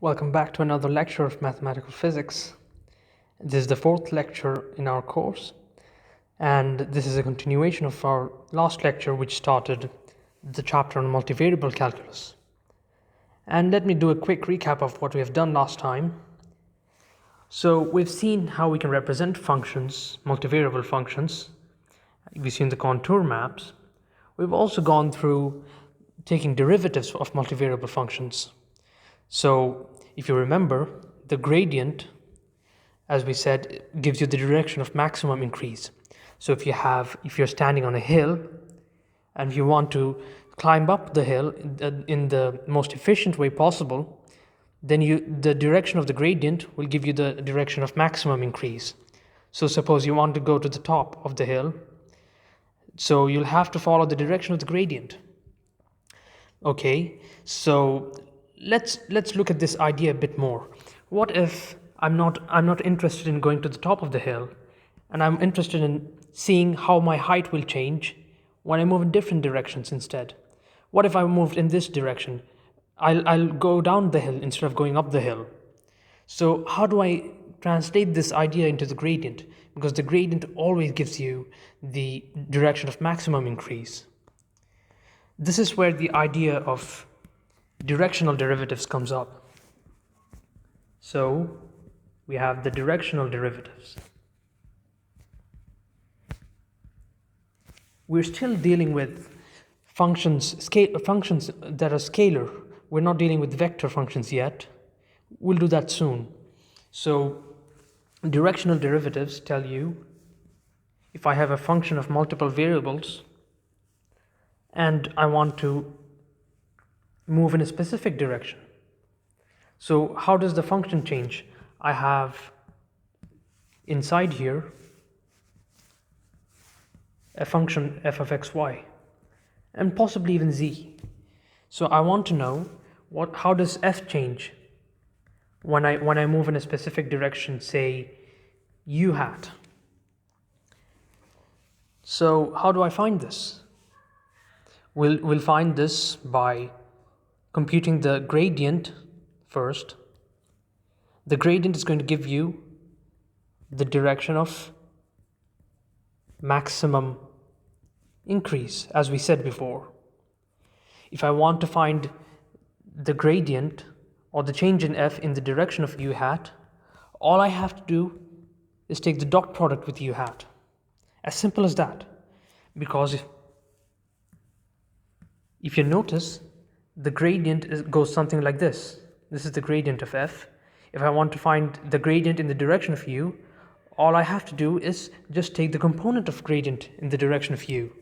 Welcome back to another lecture of mathematical physics. This is the fourth lecture in our course, and this is a continuation of our last lecture, which started the chapter on multivariable calculus. And let me do a quick recap of what we have done last time. So we've seen how we can represent functions, multivariable functions. We've seen the contour maps. We've also gone through taking derivatives of multivariable functions. So if you remember, the gradient, as we said, gives you the direction of maximum increase. So if you're standing on a hill and you want to climb up the hill in the most efficient way possible, then the direction of the gradient will give you the direction of maximum increase. So suppose you want to go to the top of the hill, so you'll have to follow the direction of the gradient. Okay, so let's look at this idea a bit more. What if I'm not interested in going to the top of the hill, and I'm interested in seeing how my height will change when I move in different directions instead? What if I moved in this direction? I'll go down the hill instead of going up the hill. So how do I translate this idea into the gradient? Because the gradient always gives you the direction of maximum increase. This is where the idea of directional derivatives comes up. So we have the directional derivatives. We're still dealing with functions that are scalar. We're not dealing with vector functions yet. We'll do that soon. So directional derivatives tell you if I have a function of multiple variables and I want to move in a specific direction. So how does the function change? I have inside here a function f of xy and possibly even z. So I want to know how does f change when I move in a specific direction, say u hat. So how do I find this? We'll find this by computing the gradient first. The gradient is going to give you the direction of maximum increase, as we said before. If I want to find the gradient or the change in f in the direction of u hat, all I have to do is take the dot product with u hat. As simple as that. Because if you notice, the gradient goes something like this. This is the gradient of f. If I want to find the gradient in the direction of u, all I have to do is just take the component of gradient in the direction of u.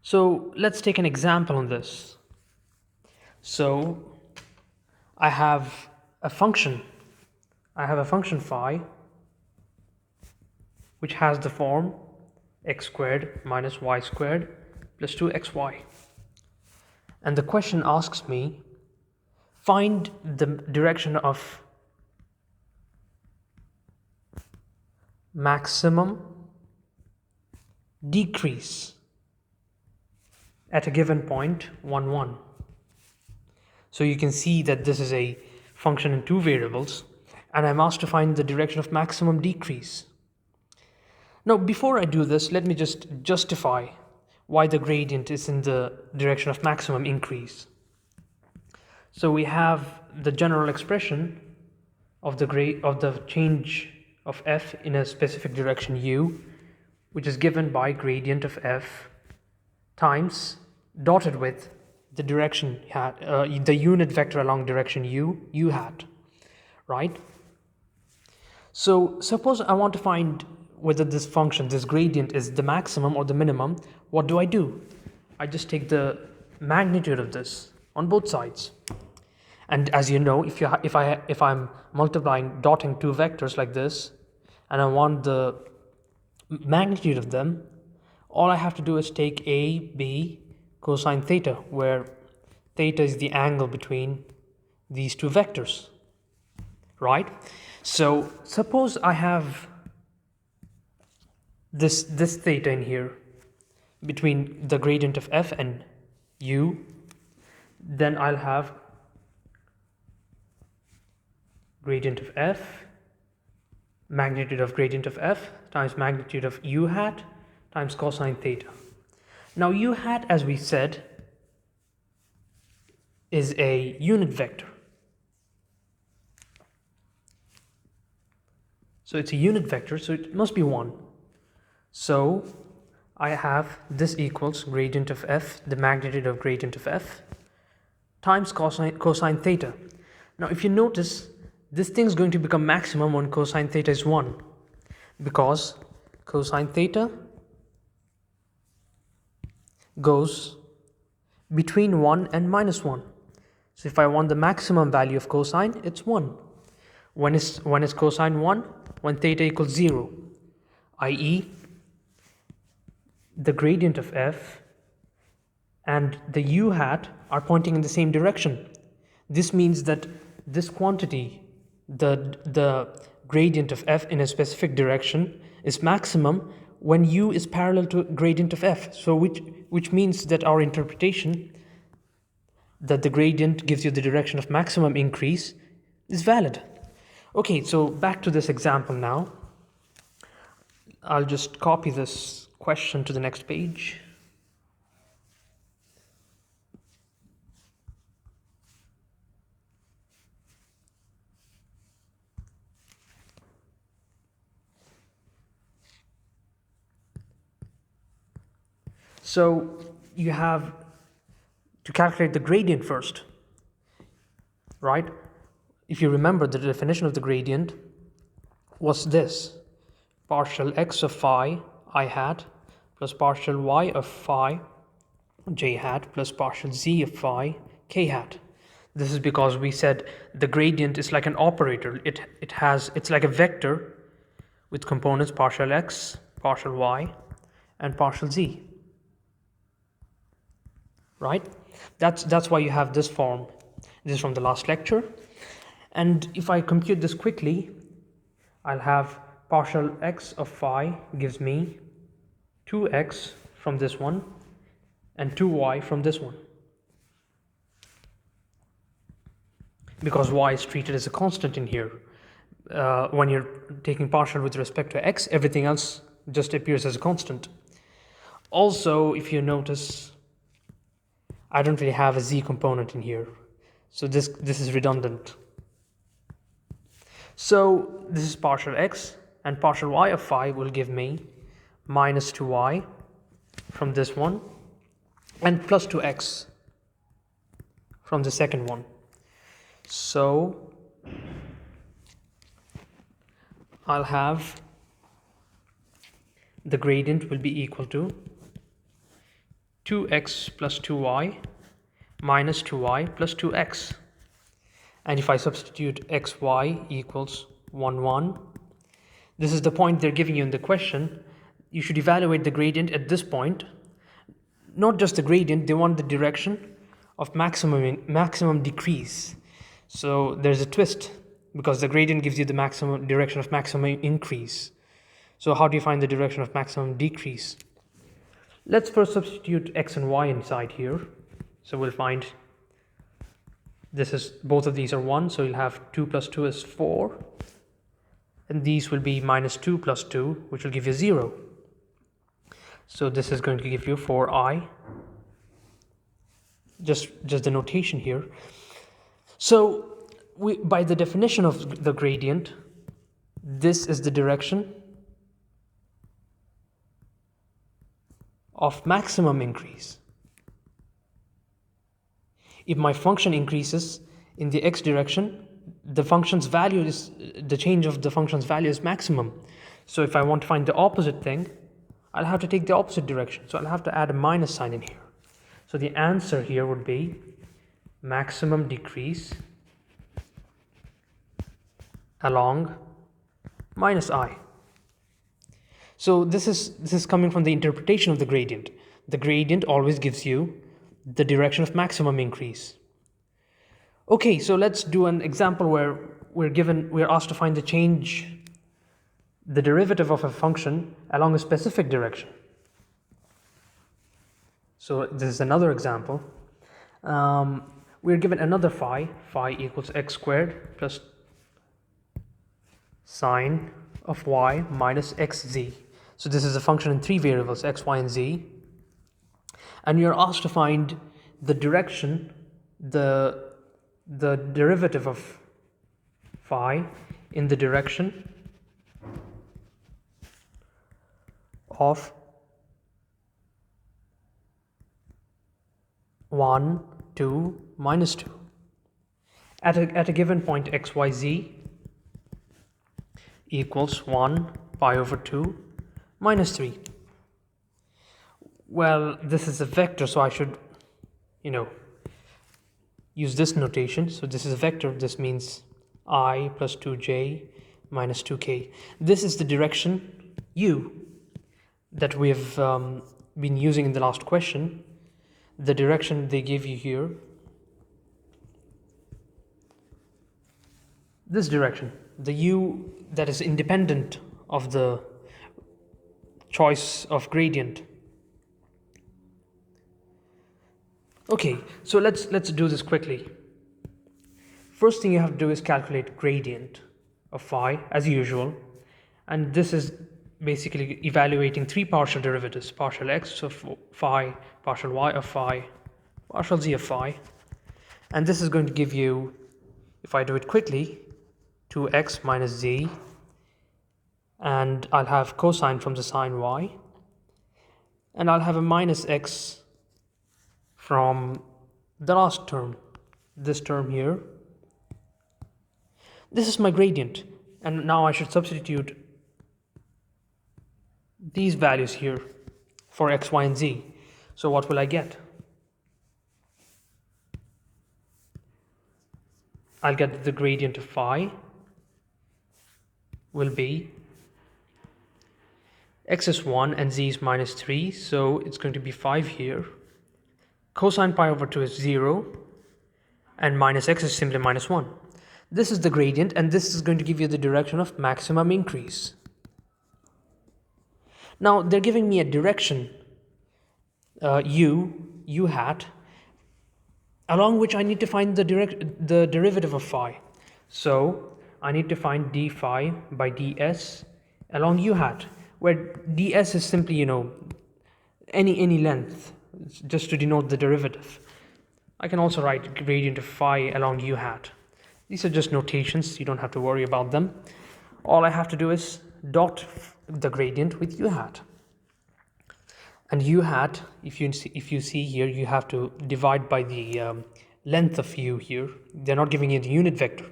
So let's take an example on this. So I have a function phi, which has the form x squared minus y squared plus 2xy. And the question asks me, find the direction of maximum decrease at a given point 1, 1. So you can see that this is a function in two variables, and I'm asked to find the direction of maximum decrease. Now, before I do this, let me just justify why the gradient is in the direction of maximum increase. So we have the general expression of the change of f in a specific direction u, which is given by gradient of f times dotted with the direction hat, the unit vector along direction u hat, right? So suppose I want to find whether this function, this gradient, is the maximum or the minimum. What do? I just take the magnitude of this on both sides. And as you know, if I'm dotting two vectors like this, and I want the magnitude of them, all I have to do is take a, b, cosine theta, where theta is the angle between these two vectors, right? So suppose I have this theta in here between the gradient of f and u, then I'll have gradient of f, magnitude of gradient of f times magnitude of u hat times cosine theta. Now u hat, as we said, is a unit vector. So it's a unit vector, so it must be 1. So I have this equals gradient of f, the magnitude of gradient of f, times cosine theta. Now if you notice, this thing is going to become maximum when cosine theta is 1, because cosine theta goes between 1 and minus 1. So if I want the maximum value of cosine, it's 1. When is cosine 1? When theta equals 0, i.e. the gradient of f and the u hat are pointing in the same direction. This means that this quantity, the gradient of f in a specific direction, is maximum when u is parallel to gradient of f. So which means that our interpretation that the gradient gives you the direction of maximum increase is valid. Okay, so back to this example now. I'll just copy this question to the next page. So you have to calculate the gradient first, right? If you remember, the definition of the gradient was this: partial x of phi I hat plus partial y of phi j hat plus partial z of phi k hat. This is because we said the gradient is like an operator. It's like a vector with components partial x, partial y, and partial z. Right? That's why you have this form. This is from the last lecture. And if I compute this quickly, I'll have partial x of phi gives me 2x from this one and 2y from this one. Because y is treated as a constant in here. When you're taking partial with respect to x, everything else just appears as a constant. Also, if you notice, I don't really have a z component in here. So this is redundant. So this is partial x, and partial y of phi will give me minus 2y from this one and plus 2x from the second one. So I'll have the gradient will be equal to 2x plus 2y minus 2y plus 2x. And if I substitute xy equals 1, 1, this is the point they're giving you in the question. You should evaluate the gradient at this point. Not just the gradient, they want the direction of maximum decrease. So there's a twist, because the gradient gives you the maximum direction of maximum increase. So how do you find the direction of maximum decrease? Let's first substitute x and y inside here. So we'll find both of these are 1, so you'll have 2 plus 2 is 4. And these will be minus 2 plus 2, which will give you 0. So this is going to give you 4i. Just the notation here. So by the definition of the gradient, this is the direction of maximum increase. If my function increases in the x direction, the change of the function's value is maximum. So if I want to find the opposite thing, I'll have to take the opposite direction. So I'll have to add a minus sign in here. So the answer here would be maximum decrease along minus I. So this is coming from the interpretation of the gradient. The gradient always gives you the direction of maximum increase. Okay, so let's do an example where we're asked to find the derivative of a function along a specific direction. So this is another example. We're given another phi equals x squared plus sine of y minus xz. So this is a function in three variables, x, y, and z. And you're asked to find the direction, the derivative of phi in the direction of 1, 2, minus 2. At a given point x, y, z equals 1 pi over 2 minus 3. Well, this is a vector, so I should, use this notation. So this is a vector. This means I plus 2j minus 2k. This is the direction u that we have been using in the last question. The direction they give you here, this direction, the u that is independent of the choice of gradient. Okay, so let's do this quickly. First thing you have to do is calculate gradient of phi as usual, and this is basically evaluating three partial derivatives: partial x of phi, partial y of phi, partial z of phi. And this is going to give you, if I do it quickly, 2x minus z, and I'll have cosine from the sine y, and I'll have a minus x from the last term, this term here. This is my gradient, and now I should substitute these values here for x, y, and z. So what will I get? I'll get the gradient of phi will be x is 1 and z is minus 3, so it's going to be 5 here. Cosine pi over 2 is 0, and minus x is simply minus 1. This is the gradient, and this is going to give you the direction of maximum increase. Now they're giving me a direction, u hat, along which I need to find the derivative of phi. So I need to find d phi by ds along u hat, where ds is simply, any length, just to denote the derivative. I can also write gradient of phi along u hat. These are just notations, you don't have to worry about them. All I have to do is dot the gradient with u hat. And u hat, if you see here, you have to divide by the length of u here. They're not giving you the unit vector.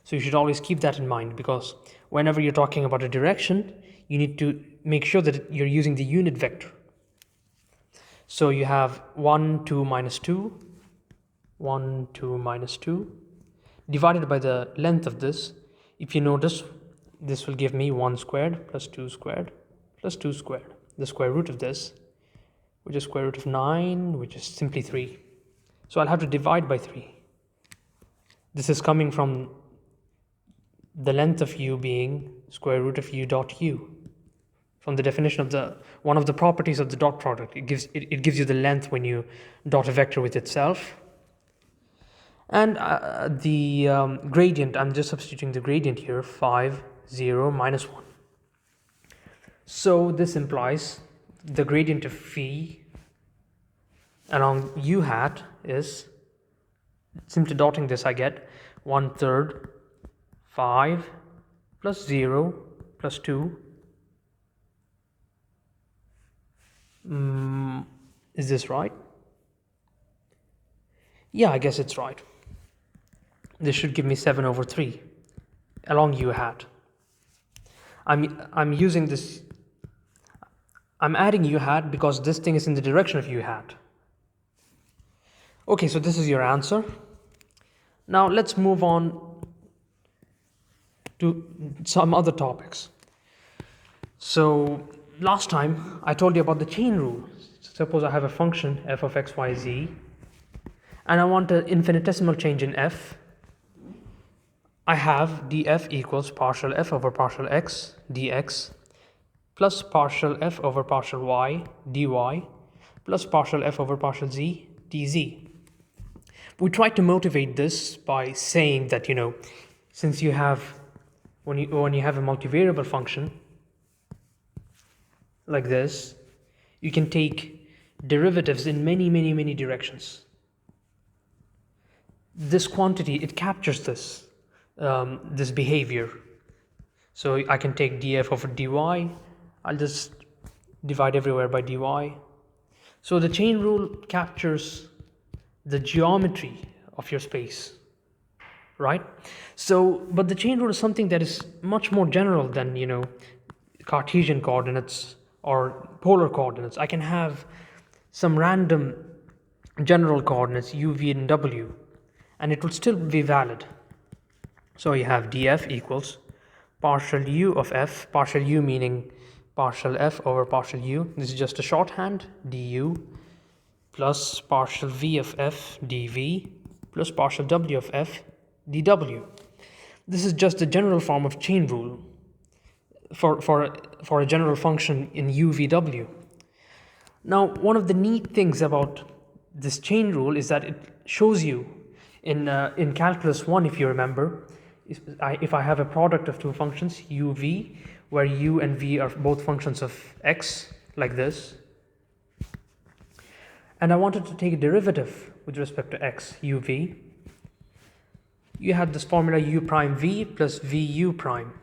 So you should always keep that in mind, because whenever you're talking about a direction, you need to make sure that you're using the unit vector. So you have 1, 2, minus 2, 1, 2, minus 2, divided by the length of this. If you notice, this will give me 1 squared plus 2 squared plus 2 squared. The square root of this, which is square root of 9, which is simply 3. So I'll have to divide by 3. This is coming from the length of u being square root of u dot u. From the definition of one of the properties of the dot product, it gives you the length when you dot a vector with itself. And the gradient, I'm just substituting the gradient here, 5, 0, minus 1. So this implies the gradient of phi along u hat is, simply dotting this, I get 1/3 5 plus 0 plus 2. Is this right? Yeah, I guess it's right. This should give me 7/3 along u hat. I'm using this, I'm adding u hat because this thing is in the direction of u hat. Okay, so this is your answer. Now let's move on to some other topics. So last time I told you about the chain rule. Suppose I have a function f of x, y, z, and I want an infinitesimal change in f. I have df equals partial f over partial x dx plus partial f over partial y dy plus partial f over partial z dz. We try to motivate this by saying that, since you have when you have a multivariable function like this, you can take derivatives in many directions. This quantity, it captures this this behavior. So I can take df over dy. I'll just divide everywhere by dy. So the chain rule captures the geometry of your space, right? So, but the chain rule is something that is much more general than, you know, Cartesian coordinates or polar coordinates. I can have some random general coordinates u, v, and w, and it will still be valid. So you have df equals partial u of f, partial u meaning partial f over partial u. This is just a shorthand, du, plus partial v of f dv, plus partial w of f dw. This is just the general form of chain rule for a general function in u, v, w. Now, one of the neat things about this chain rule is that it shows you in calculus 1, if you remember, if I have a product of two functions, u, v, where u and v are both functions of x, like this, and I wanted to take a derivative with respect to x, u, v, you had this formula u prime v plus vu prime,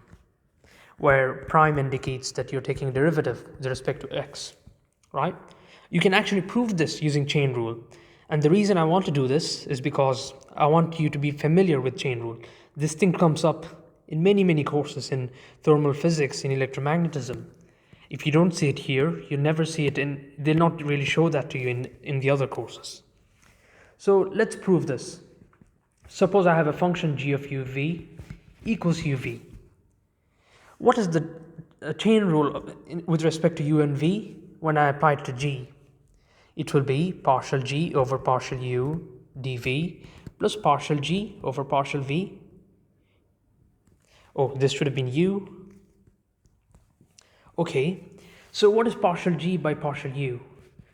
where prime indicates that you're taking a derivative with respect to x, right? You can actually prove this using chain rule. And the reason I want to do this is because I want you to be familiar with chain rule. This thing comes up in many courses in thermal physics, in electromagnetism. If you don't see it here, you never see it they'll not really show that to you in the other courses. So let's prove this. Suppose I have a function g of uv equals uv. What is the chain rule with respect to u and v when I apply it to g? It will be partial g over partial u dv plus partial g over partial v. Oh, this should have been u. Okay, so what is partial g by partial u?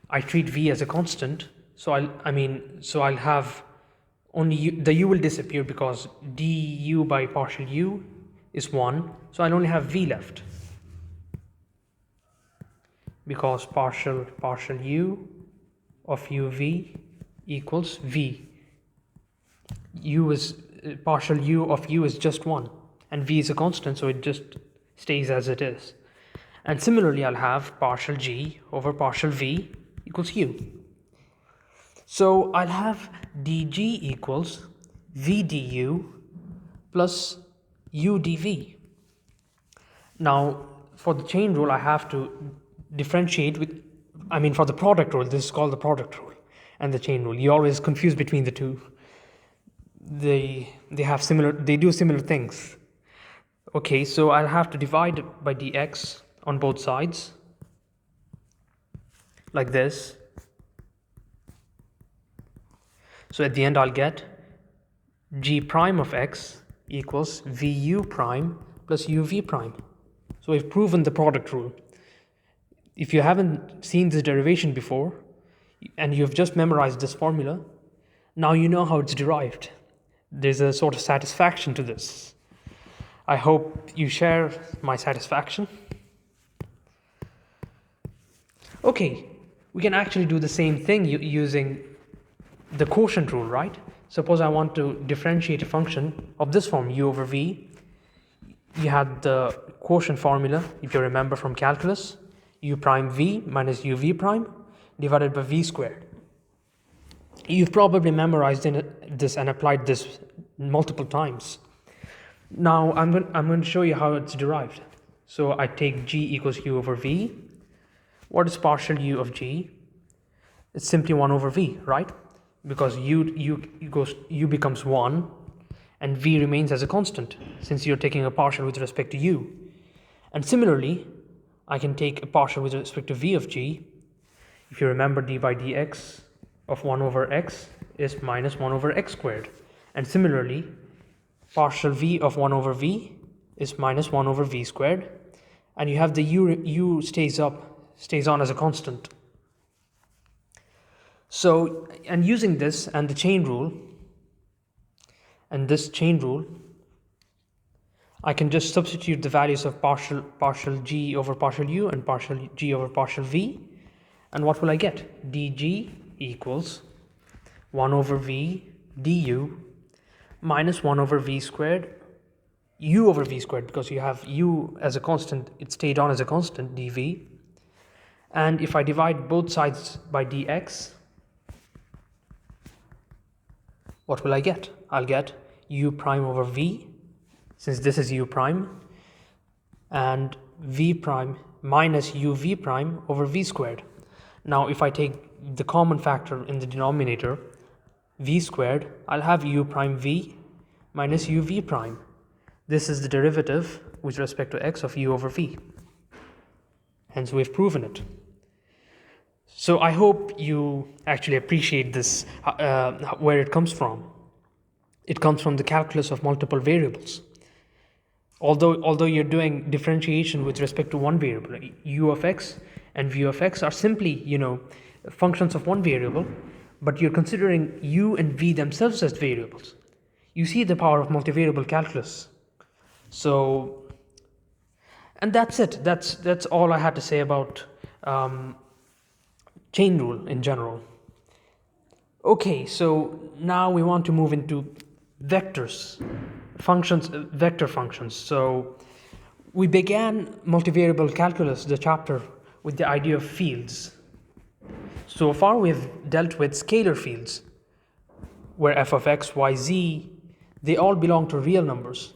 I treat v as a constant, so I'll have only u, the u will disappear because du by partial u is 1, so I'll only have v left, because partial u of uv equals v. Partial u of u is just 1, and v is a constant, so it just stays as it is. And similarly, I'll have partial g over partial v equals u. So I'll have dg equals v du plus u dv. Now, for the chain rule, I have to differentiate with, for the product rule, this is called the product rule, and the chain rule. You always confuse between the two. They do similar things. Okay, so I'll have to divide by dx on both sides, like this. So at the end, I'll get g prime of x equals vu prime plus uv prime. So we've proven the product rule. If you haven't seen this derivation before, and you've just memorized this formula, now you know how it's derived. There's a sort of satisfaction to this. I hope you share my satisfaction. Okay, we can actually do the same thing using the quotient rule, right? Suppose I want to differentiate a function of this form, u over v. You had the quotient formula, if you remember from calculus, u prime v minus uv prime divided by v squared. You've probably memorized this and applied this multiple times. Now I'm going to show you how it's derived. So I take g equals u over v. What is partial u of g? It's simply 1 over v, right? Because u becomes 1 and v remains as a constant since you're taking a partial with respect to u. And similarly, I can take a partial with respect to v of g. If you remember, d by dx of 1 over x is minus 1 over x squared. And similarly, partial v of 1 over v is minus 1 over v squared. And you have the u stays on as a constant. So, and using this and the chain rule, and this chain rule, I can just substitute the values of partial g over partial u and partial g over partial v. And what will I get? dg equals 1 over v du minus 1 over v squared, u over v squared, because you have u as a constant, it stayed on as a constant, dv. And if I divide both sides by dx, what will I get? I'll get u prime over v, since this is u prime, and v prime minus uv prime over v squared. Now if I take the common factor in the denominator, v squared, I'll have u prime v minus uv prime. This is the derivative with respect to x of u over v. Hence we've proven it. So I hope you actually appreciate this, where it comes from. It comes from the calculus of multiple variables. Although you're doing differentiation with respect to one variable, u of x and v of x are simply, functions of one variable, but you're considering u and v themselves as variables. You see the power of multivariable calculus. So, and that's it. That's all I had to say about chain rule in general. Okay, so now we want to move into vectors, functions, vector functions. So we began multivariable calculus, the chapter, with the idea of fields. So far we've dealt with scalar fields, where f of x, y, z, they all belong to real numbers.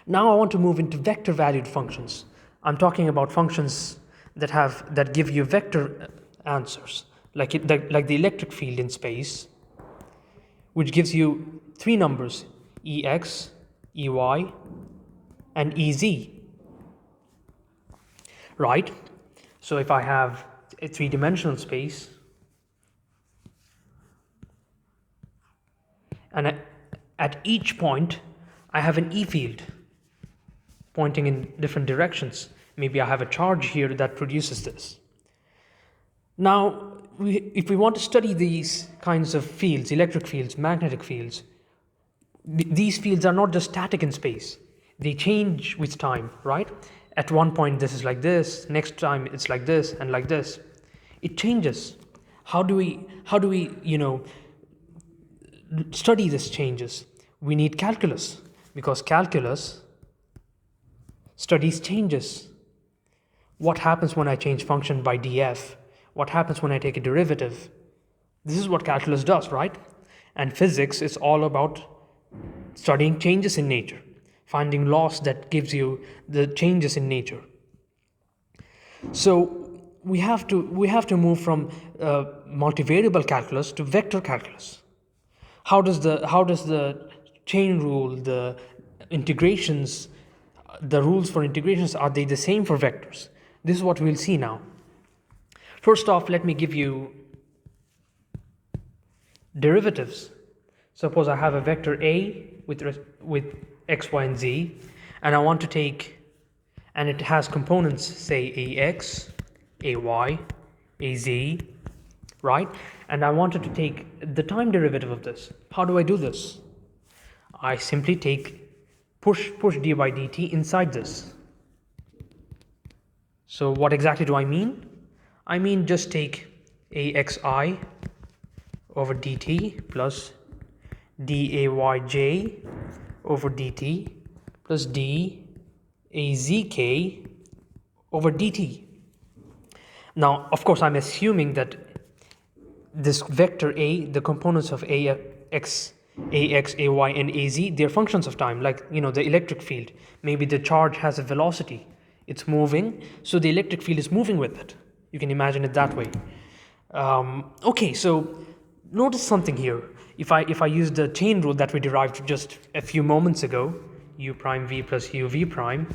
Now I want to move into vector valued functions. I'm talking about functions that give you vector answers, like the electric field in space, which gives you three numbers, ex, ey, and ez. Right? So if I have a three-dimensional space, and at each point I have an E field pointing in different directions. Maybe I have a charge here that produces this. Now, if we want to study these kinds of fields, electric fields, magnetic fields, these fields are not just static in space. They change with time, right? At one point this is like this, next time it's like this and like this. It changes. How do we study these changes? We need calculus, because calculus studies changes. What happens when I change function by df? What happens when I take a derivative? This is what calculus does, right? And physics is all about studying changes in nature, finding laws that gives you the changes in nature. So we have to move from multivariable calculus to vector calculus. How does the chain rule, the integrations, the rules for integrations, are they the same for vectors? This is what we'll see now. First off, let me give you derivatives. Suppose I have a vector A with x, y, and z, and I want to take, and it has components, say ax, ay, az, right? And I wanted to take the time derivative of this. How do I do this? I simply push d by dt inside this. So what exactly do I mean? I mean just take axi over dt plus dayj over dt plus dazk over dt. Now, of course, I'm assuming that this vector A, the components of ax, ay, and az, they're functions of time, like the electric field. Maybe the charge has a velocity, it's moving, so the electric field is moving with it. You can imagine it that way. Okay, so notice something here. If I use the chain rule that we derived just a few moments ago, u prime v plus uv prime,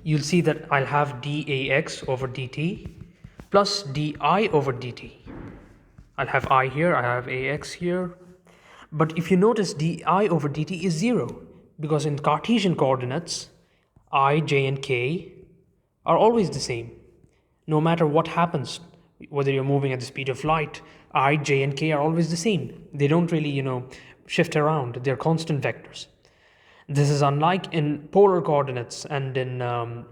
you'll see that I'll have dax over dt plus di over dt. I'll have I here, I have ax here. But if you notice, di over dt is 0, because in Cartesian coordinates, I, j, and k are always the same. No matter what happens, whether you're moving at the speed of light, I, j, and k are always the same. They don't really, shift around. They're constant vectors. This is unlike in polar coordinates and in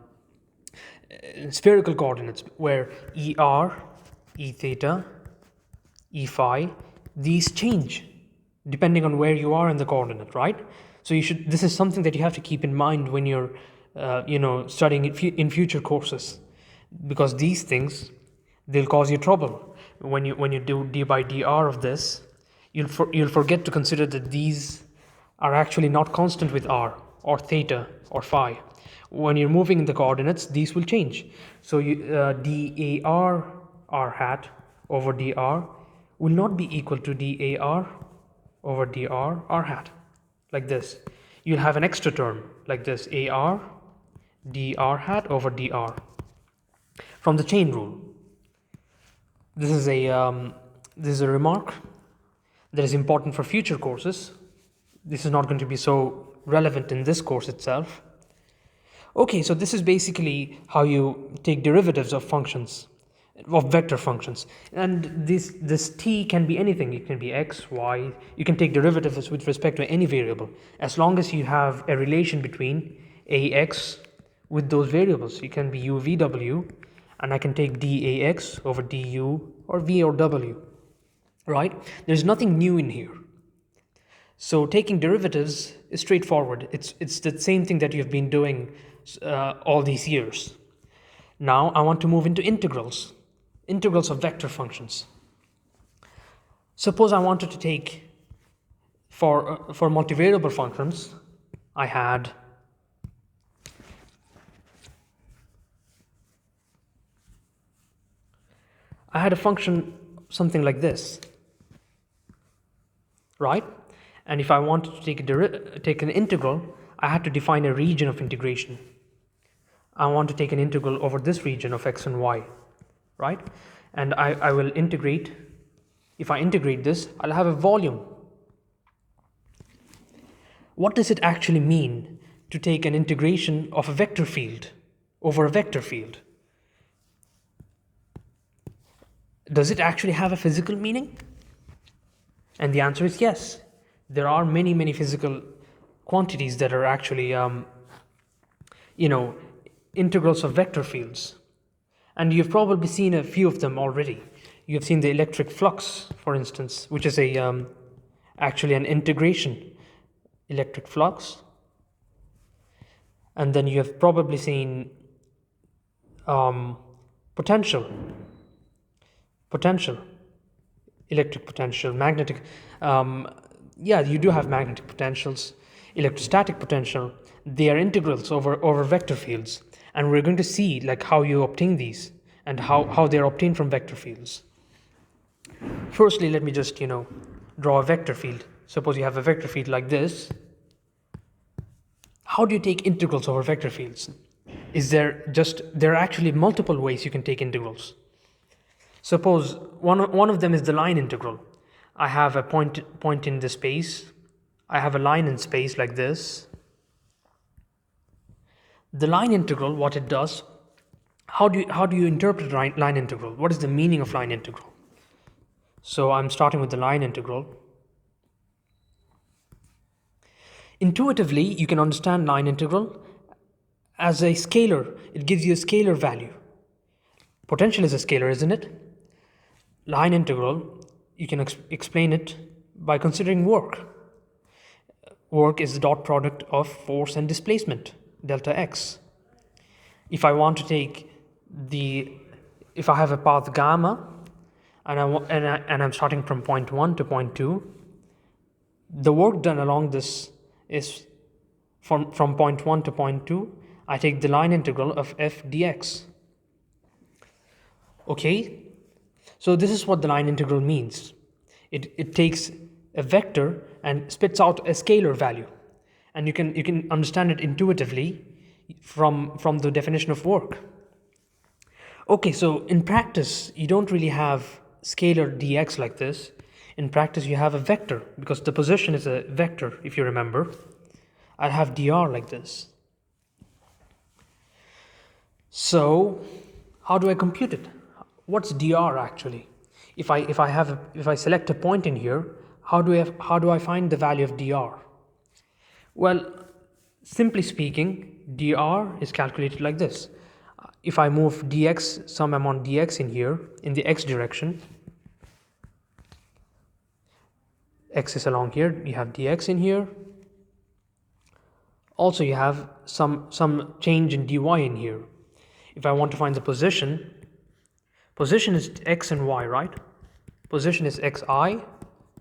spherical coordinates, where ER, E theta, E phi, these change depending on where you are in the coordinate, right? So this is something that you have to keep in mind when you're studying in future courses, because these things, they'll cause you trouble when you do d by dr of this. You'll forget to consider that these are actually not constant with r or theta or phi. When you're moving in the coordinates, these will change. So dAr r hat over dr will not be equal to dAr over dr r hat, like this. You'll have an extra term like this, ar dr hat over dr from the chain rule. This is a remark that is important for future courses. This is not going to be so relevant in this course itself. Okay, so this is basically how you take derivatives of functions, of vector functions. And this t can be anything. It can be x, y. You can take derivatives with respect to any variable, as long as you have a relation between ax with those variables. It can be u, v, w, and I can take dax over du or v or w, right? There's nothing new in here. So taking derivatives is straightforward. It's the same thing that you've been doing all these years. Now I want to move into integrals of vector functions. Suppose I wanted to take, for multivariable functions, I had a function something like this, right? And if I wanted to take an integral, I had to define a region of integration. I want to take an integral over this region of x and y, right? And I will integrate. If I integrate this, I'll have a volume. What does it actually mean to take an integration of a vector field over a vector field? Does it actually have a physical meaning? And the answer is yes. There are many physical quantities that are actually integrals of vector fields, and you've probably seen a few of them already. You've seen the electric flux, for instance, which is actually an integration, electric flux. And then you have probably seen potential, electric potential, magnetic. You do have magnetic potentials, electrostatic potential. They are integrals over vector fields, and we're going to see like how you obtain these and how they're obtained from vector fields. Firstly, let me just draw a vector field. Suppose you have a vector field like this. How do you take integrals over vector fields? There are actually multiple ways you can take integrals. Suppose one of them is the line integral. I have a point in the space. I have a line in space like this. The line integral, what it does, how do you interpret line integral? What is the meaning of line integral? So I'm starting with the line integral. Intuitively, you can understand line integral as a scalar. It gives you a scalar value. Potential is a scalar, isn't it? Line integral, you can explain it by considering work. Work is the dot product of force and displacement, delta x. If I want to take if I have a path gamma, and I'm starting from point 1 to point 2, the work done along this is from point 1 to point 2, I take the line integral of f dx. Okay, so this is what the line integral means. It takes a vector and spits out a scalar value, and you can understand it intuitively from the definition of work. Okay, so in practice, you don't really have scalar dx like this. In practice, you have a vector, because the position is a vector, if you remember. I'll have dr like this. So how do I compute it? What's dr actually? If I select a point in here, how do I find the value of dr? Well, simply speaking, dr is calculated like this. If I move dx, some amount dx in here, in the x direction, x is along here, you have dx in here. Also you have some change in dy in here. If I want to find the position is x and y, right? Position is xi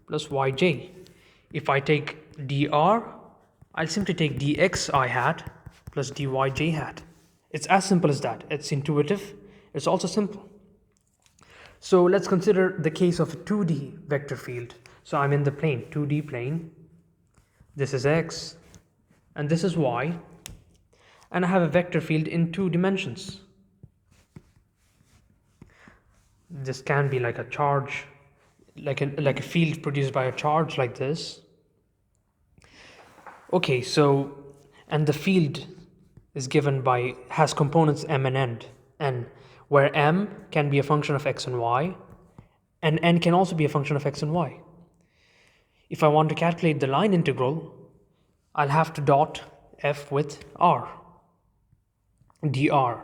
plus yj. If I take dr, I'll simply take dxi hat plus dyj hat. It's as simple as that. It's intuitive. It's also simple. So let's consider the case of a 2D vector field. So I'm in the plane, 2D plane. This is x and this is y. And I have a vector field in 2 dimensions. This can be like a charge, like a field produced by a charge like this. Okay, so, and the field is given by, has components m and n, where m can be a function of x and y, and n can also be a function of x and y. If I want to calculate the line integral, I'll have to dot f with r, dr.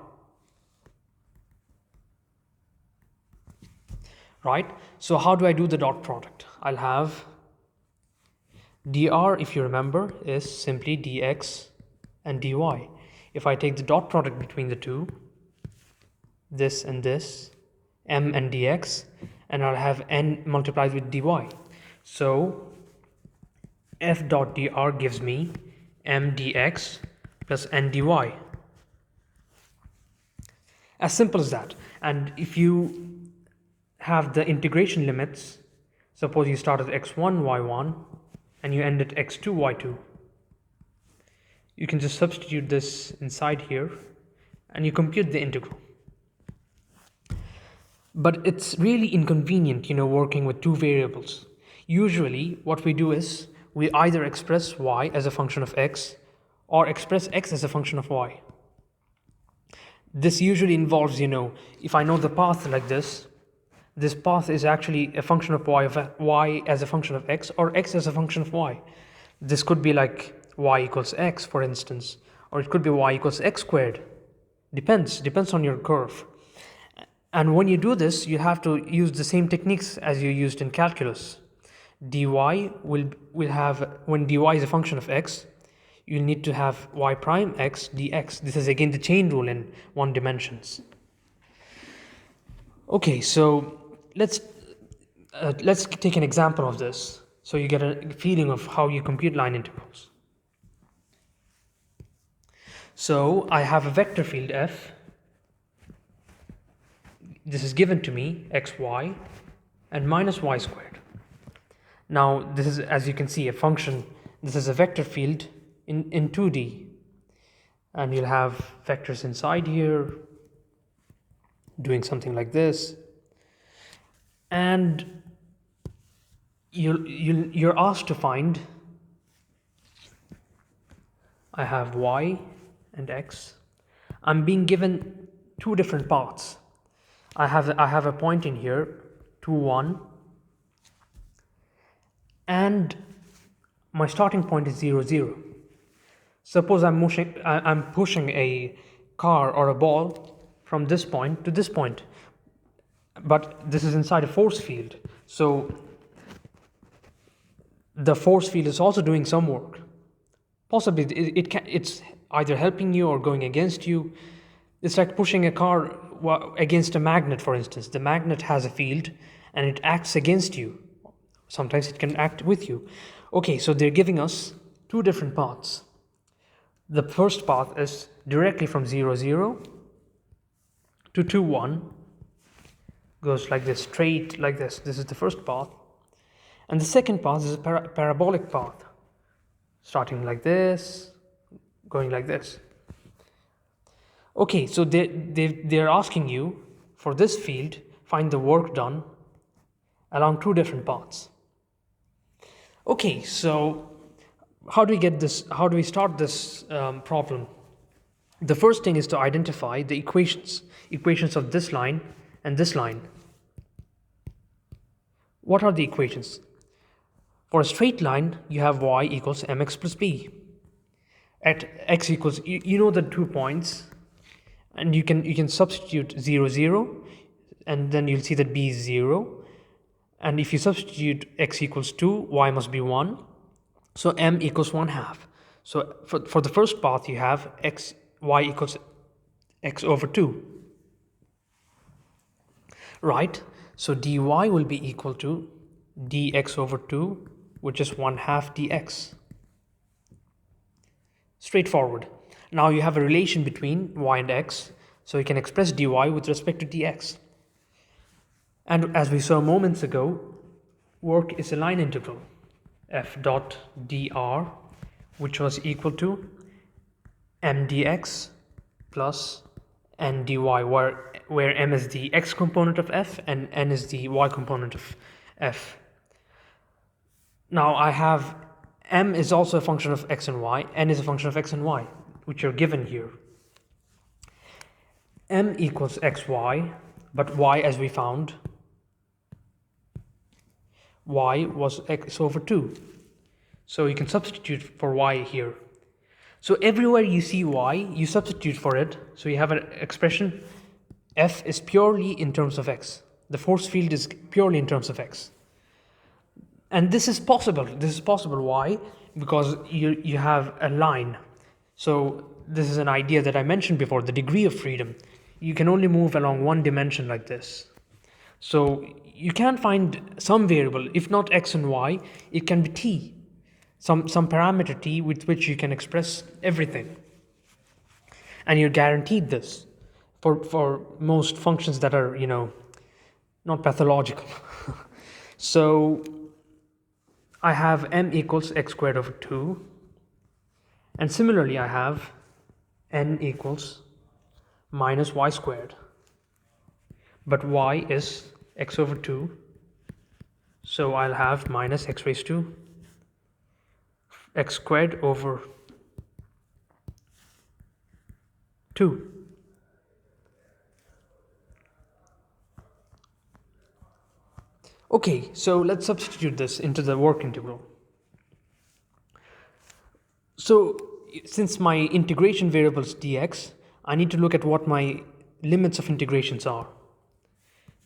Right? So how do I do the dot product? I'll have dr, if you remember, is simply dx and dy. If I take the dot product between the two, this and this, m and dx, and I'll have n multiplied with dy. So f dot dr gives me m dx plus n dy. As simple as that. And if you have the integration limits, suppose you start at x1, y1, and you end at x2, y2. You can just substitute this inside here, and you compute the integral. But it's really inconvenient, working with 2 variables. Usually, what we do is, we either express y as a function of x, or express x as a function of y. This usually involves, if I know the path like this path is actually a function of y as a function of x, or x as a function of y. This could be like y equals x, for instance, or it could be y equals x squared. Depends on your curve. And when you do this, you have to use the same techniques as you used in calculus. dy will have, when dy is a function of x, you need to have y prime x dx. This is again the chain rule in 1 dimensions. Okay, so let's take an example of this, so you get a feeling of how you compute line integrals. So I have a vector field f. This is given to me, xy and minus y squared. Now this is, as you can see, a function. This is a vector field in 2D, and you'll have vectors inside here doing something like this, and you're asked to find, I have y and x. I'm being given 2 different paths. I have a point in here, 2, 1, and my starting point is 0, 0. Suppose I'm pushing a car or a ball from this point to this point, but this is inside a force field, so the force field is also doing some work. Possibly it's either helping you or going against you. It's like pushing a car against a magnet, for instance. The magnet has a field and it acts against you. Sometimes it can act with you. Okay, so they're giving us 2 different paths. The first path is directly from 0, 0 to 2, 1. Goes like this, straight like this. This is the first path. And the second path is a parabolic path, starting like this, going like this. Okay, so they're asking you, for this field, find the work done along 2 different paths. Okay, so how do we start this problem? The first thing is to identify the equations of this line and this line. What are the equations? For a straight line, you have y equals mx plus b. at x equals, you know the 2 points, and you can substitute 0, 0, and then you'll see that b is 0. And if you substitute x equals 2, y must be 1. So m equals 1/2. So for the first path, you have y equals x over 2. Right? So dy will be equal to dx over 2, which is 1/2 dx. Straightforward. Now you have a relation between y and x, so you can express dy with respect to dx. And as we saw moments ago, work is a line integral, f dot dr, which was equal to m dx plus n dy, where m is the x component of f and n is the y component of f. Now I have m is also a function of x and y, n is a function of x and y, which are given here. M equals xy, but y, as we found, y was x over 2. So you can substitute for y here. So everywhere you see y, you substitute for it. So you have an expression, f is purely in terms of x. The force field is purely in terms of x. And this is possible. This is possible. Why? Because you have a line. So this is an idea that I mentioned before, the degree of freedom. You can only move along one dimension like this. So you can find some variable, if not x and y, it can be t, some parameter t with which you can express everything. And you're guaranteed this for most functions that are, not pathological. So I have m equals x squared over 2. And similarly, I have n equals minus y squared. But y is x over 2. So I'll have minus x raised to x squared over 2. Okay, so let's substitute this into the work integral. So since my integration variable is dx, I need to look at what my limits of integrations are.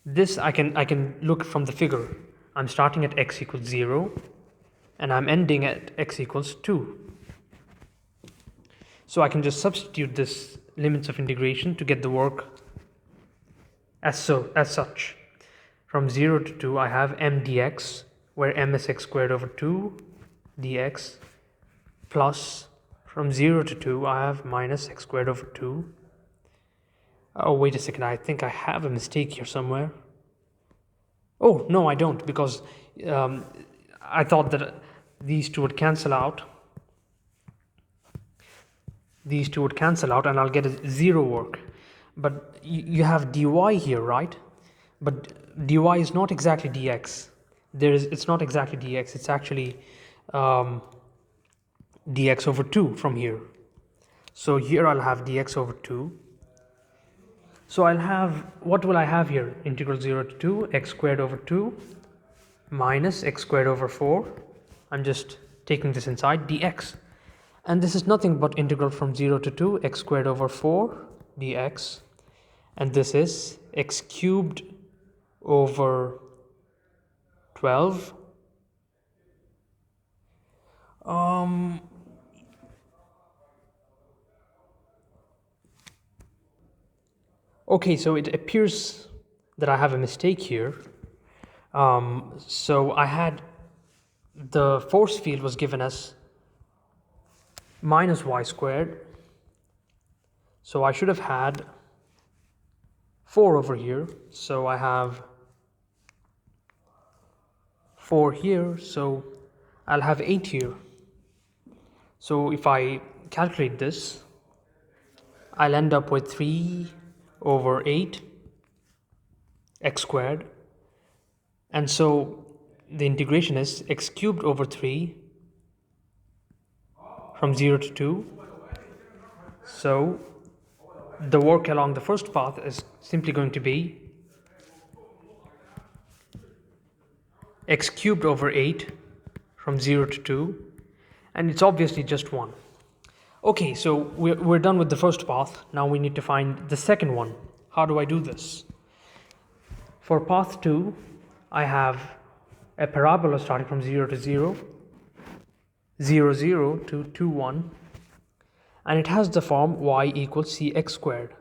This I can look from the figure. I'm starting at x equals 0 and I'm ending at x equals 2. So I can just substitute this limits of integration to get the work as such. From 0 to 2, I have m dx, where m is x squared over 2 dx, plus from 0 to 2, I have minus x squared over 2. Oh, wait a second, I think I have a mistake here somewhere. Oh, no, I don't, because I thought that these two would cancel out. These two would cancel out and I'll get a 0 work. But you have dy here, right? But dy is not exactly dx. It's not exactly dx, it's actually dx over 2 from here. So here I'll have dx over 2. So I'll have, what will I have here? Integral 0 to 2, x squared over 2 minus x squared over 4. I'm just taking this inside, dx. And this is nothing but integral from 0 to 2, x squared over 4 dx. And this is x cubed over 12. Okay, so it appears that I have a mistake here. So I had, the force field was given as minus y squared. So I should have had 4 over here. So I have 4 here, so I'll have 8 here. So if I calculate this, I'll end up with 3 over 8 x squared. And so the integration is x cubed over 3 from 0 to 2. So the work along the first path is simply going to be x cubed over 8 from 0 to 2, and it's obviously just 1. Okay, so we're done with the first path. Now we need to find the second one. How do I do this? For path 2, I have a parabola starting from 0 to 0, 0, 0 to 2, 1, and it has the form y equals cx squared,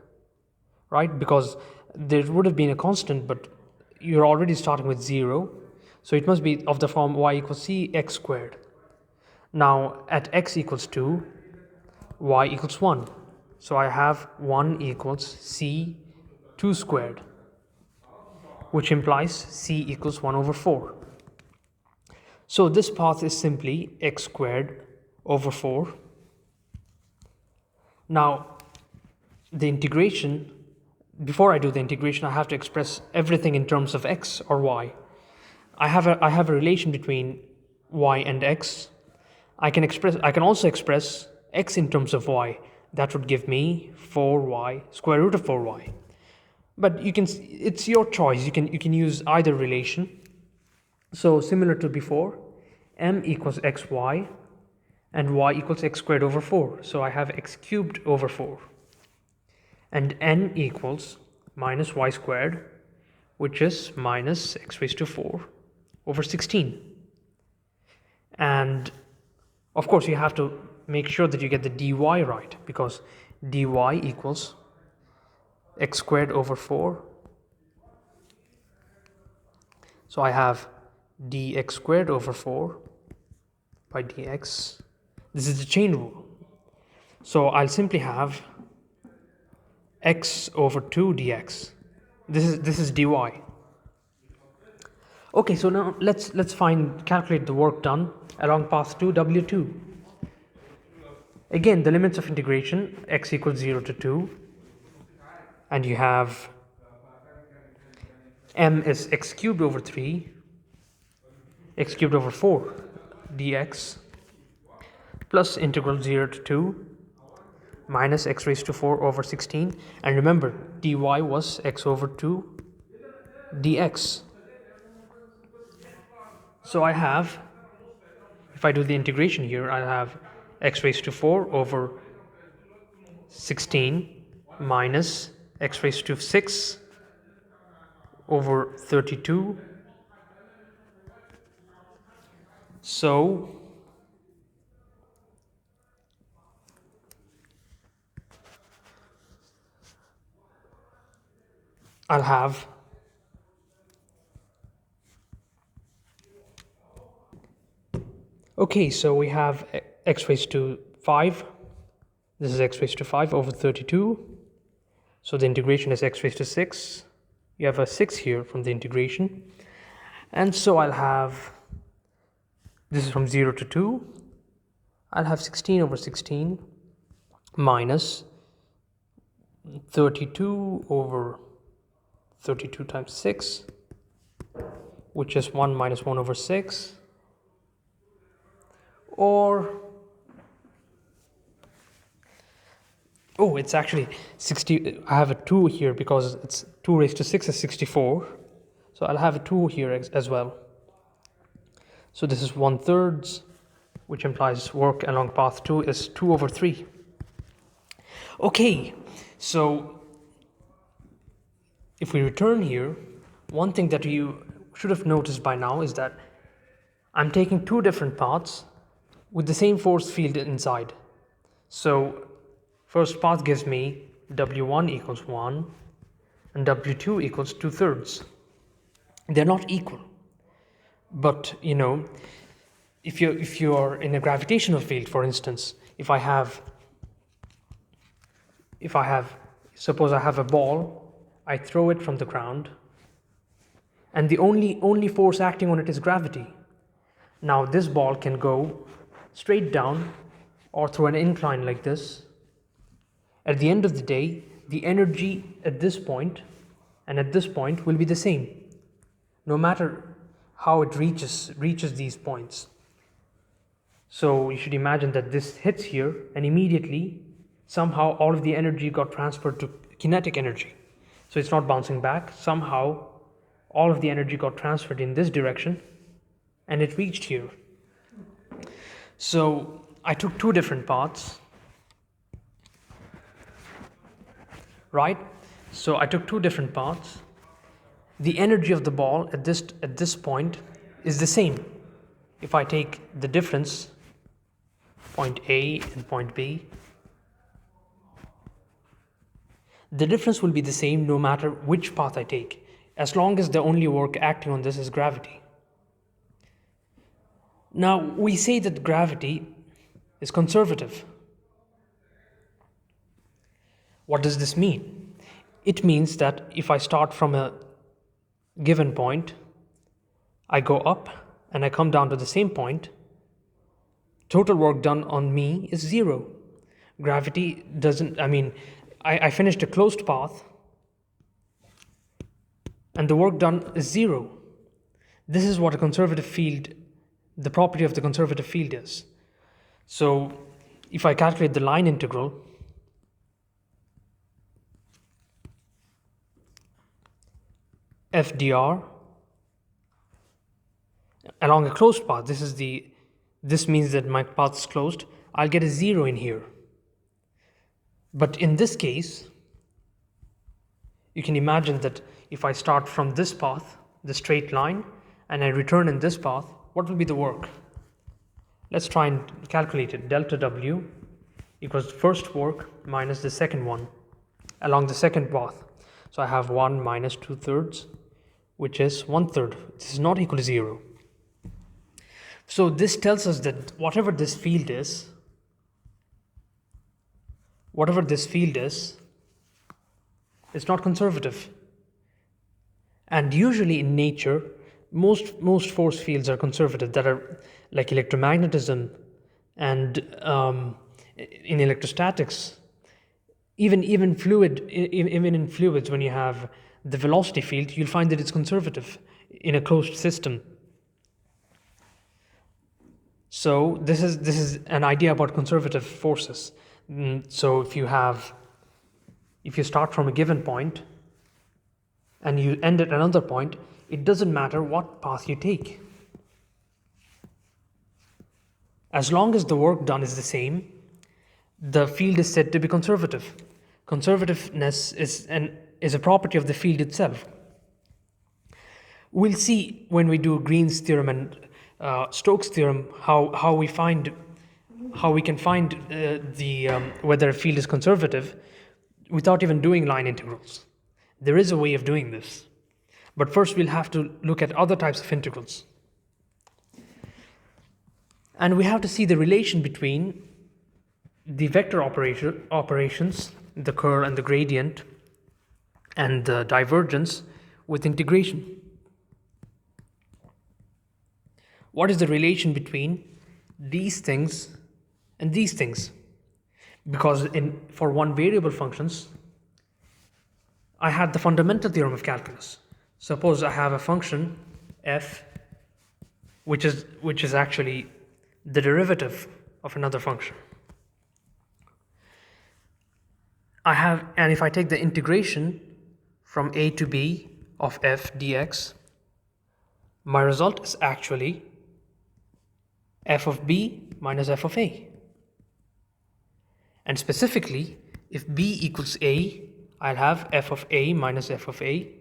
right? Because there would have been a constant, but you're already starting with 0, so it must be of the form y equals cx squared. Now at x equals 2, y equals 1, so I have 1 equals c2 squared, which implies c equals 1 over 4. So this path is simply x squared over 4. Now the integration, before I do the integration, I have to express everything in terms of x or y. I have a relation between y and x. I can also express x in terms of y. That would give me 4y, square root of 4y. But it's your choice. You can use either relation. So similar to before, m equals xy and y equals x squared over 4. So I have x cubed over 4. And n equals minus y squared, which is minus x raised to 4 over 16. And of course you have to make sure that you get the dy right, because dy equals x squared over 4. So I have dx squared over 4 by dx. This is the chain rule. So I'll simply have x over 2 dx. This is dy. Okay, so now let's calculate the work done along path 2, W2. Again, the limits of integration, x equals 0 to 2, and you have m is x cubed over 3, x cubed over 4 dx, plus integral 0 to 2 minus x raised to 4 over 16, and remember dy was x over 2 dx. So I have, if I do the integration here, I have x raised to 4 over 16 minus x raised to 6 over 32. So I'll have okay, so we have x raised to 5. This is x raised to 5 over 32. So the integration is x raised to 6. You have a 6 here from the integration. And so I'll have, this is from 0 to 2. I'll have 16 over 16 minus 32 over 32 times 6, which is 1 minus 1 over 6. Or, oh, it's actually 60. I have a 2 here because it's 2 raised to 6 is 64. So I'll have a 2 here as well. So this is 1/3, which implies work along path 2 is 2 over 3. Okay, so if we return here, one thing that you should have noticed by now is that I'm taking 2 different paths with the same force field inside. So first path gives me W1 equals 1 and W2 equals 2/3. They're not equal. But you know, if you are in a gravitational field, for instance, if I have suppose I have a ball, I throw it from the ground, and the only force acting on it is gravity. Now this ball can go straight down or through an incline like this. At the end of the day, the energy at this point and at this point will be the same, no matter how it reaches these points. So you should imagine that this hits here, and immediately somehow all of the energy got transferred to kinetic energy. So it's not bouncing back. Somehow all of the energy got transferred in this direction and it reached here. So I took 2 different paths, right? So I took two different paths. The energy of the ball at this point is the same. If I take the difference, point A and point B, the difference will be the same no matter which path I take, as long as the only work acting on this is gravity. Now, we say that gravity is conservative. What does this mean? It means that if I start from a given point, I go up and I come down to the same point, total work done on me is zero. Gravity doesn't, I finished a closed path and the work done is zero. This is what a conservative field, the property of the conservative field is. So if I calculate the line integral, f dr along a closed path, this means that my path is closed, I'll get a zero in here. But in this case, you can imagine that if I start from this path, the straight line, and I return in this path, what will be the work? Let's try and calculate it. Delta W equals first work minus the second one along the second path. So I have 1 minus 2/3, which is 1/3. This is not equal to 0. So this tells us that whatever this field is, it's not conservative. And usually in nature, most force fields are conservative, that are like electromagnetism and in electrostatics, even in fluids, when you have the velocity field, you'll find that it's conservative in a closed system. So this is an idea about conservative forces. So if you start from a given point and you end at another point, it doesn't matter what path you take. As long as the work done is the same, the field is said to be conservative. Conservativeness is a property of the field itself. We'll see when we do Green's theorem and Stokes' theorem how we can find whether a field is conservative without even doing line integrals. There is a way of doing this, but first we'll have to look at other types of integrals, and we have to see the relation between the vector operations, the curl and the gradient, and the divergence with integration. What is the relation between these things and these things? Because for one variable functions, I had the fundamental theorem of calculus. Suppose I have a function f, which is actually the derivative of another function. And if I take the integration from a to b of f dx, my result is actually f of b minus f of a. And specifically, if b equals a, I'll have f of a minus f of a,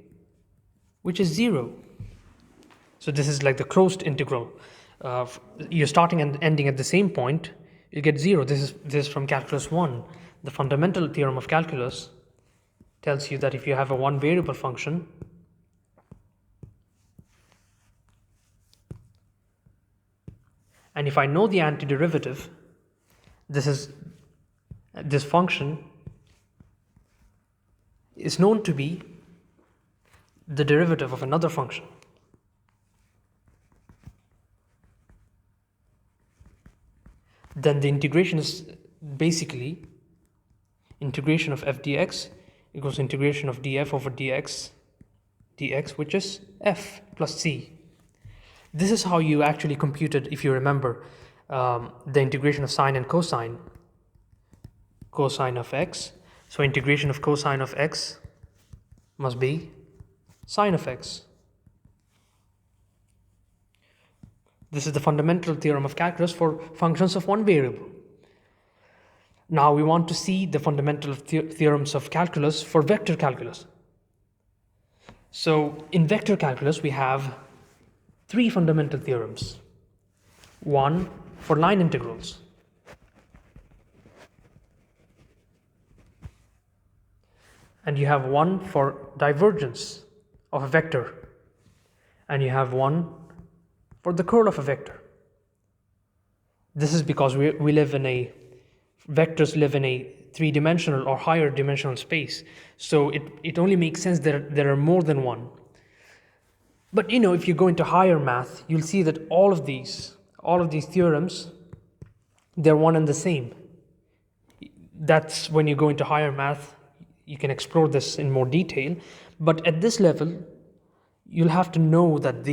which is 0. So this is like the closed integral. You're starting and ending at the same point, you get 0. This is from calculus 1. The fundamental theorem of calculus tells you that if you have a one variable function, and if I know the antiderivative, this function is known to be the derivative of another function. Then the integration is basically integration of f dx equals integration of df over dx, which is f plus c. This is how you actually computed, if you remember, the integration of sine and cosine of x. So integration of cosine of x must be sine of x. This is the fundamental theorem of calculus for functions of one variable. Now we want to see the fundamental theorems of calculus for vector calculus. So in vector calculus, we have 3 fundamental theorems. One for line integrals. And you have one for divergence of a vector. And you have one for the curl of a vector. This is because vectors live in a 3-dimensional or higher dimensional space. So it only makes sense that there are more than one. But if you go into higher math, you'll see that all of these theorems, they're one and the same. That's when you go into higher math, you can explore this in more detail. But at this level, you'll have to know that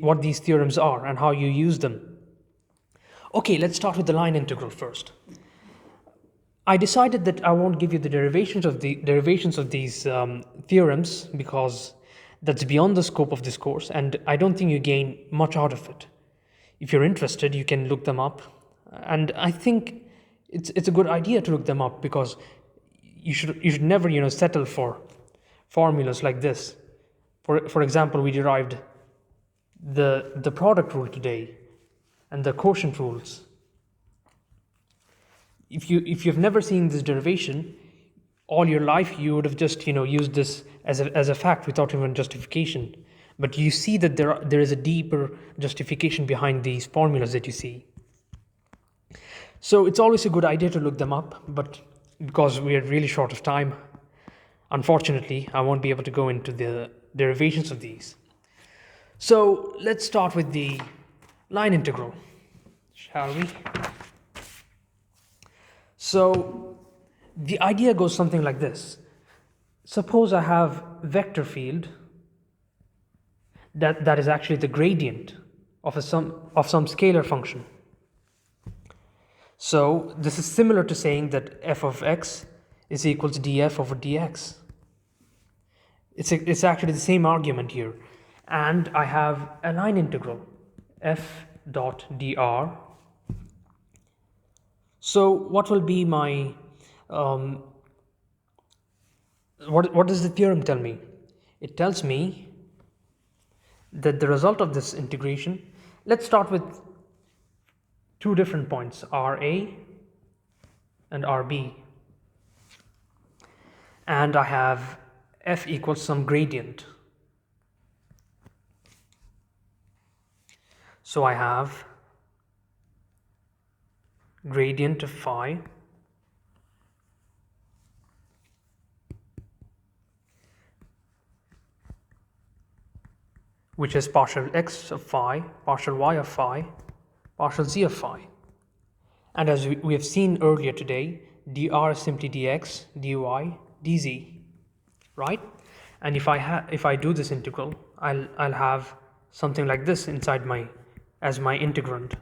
what these theorems are and how you use them. Okay, let's start with the line integral first. I decided that I won't give you the derivations of these theorems because that's beyond the scope of this course, and I don't think you gain much out of it. If you're interested, you can look them up, and I think it's a good idea to look them up because you should never settle for formulas like this. For example, we derived the product rule today and the quotient rules. If you've never seen this derivation, all your life you would have just used this as a fact without even justification. But you see that there is a deeper justification behind these formulas that you see. So it's always a good idea to look them up, but because we are really short of time, unfortunately, I won't be able to go into the derivations of these. So let's start with the line integral, shall we? So the idea goes something like this. Suppose I have vector field that is actually the gradient of some scalar function. So this is similar to saying that f of x is equals df over dx. It's actually the same argument here. And I have a line integral, f dot dr. So what will be my, what does the theorem tell me? It tells me that the result of this integration, let's start with 2 different points, Ra and Rb. And I have f equals some gradient. So I have gradient of phi which is partial x of phi, partial y of phi, partial z of phi. And as we have seen earlier today, dr is simply dx, dy, dz, right? And if I do this integral, I'll have something like this inside as my integrand.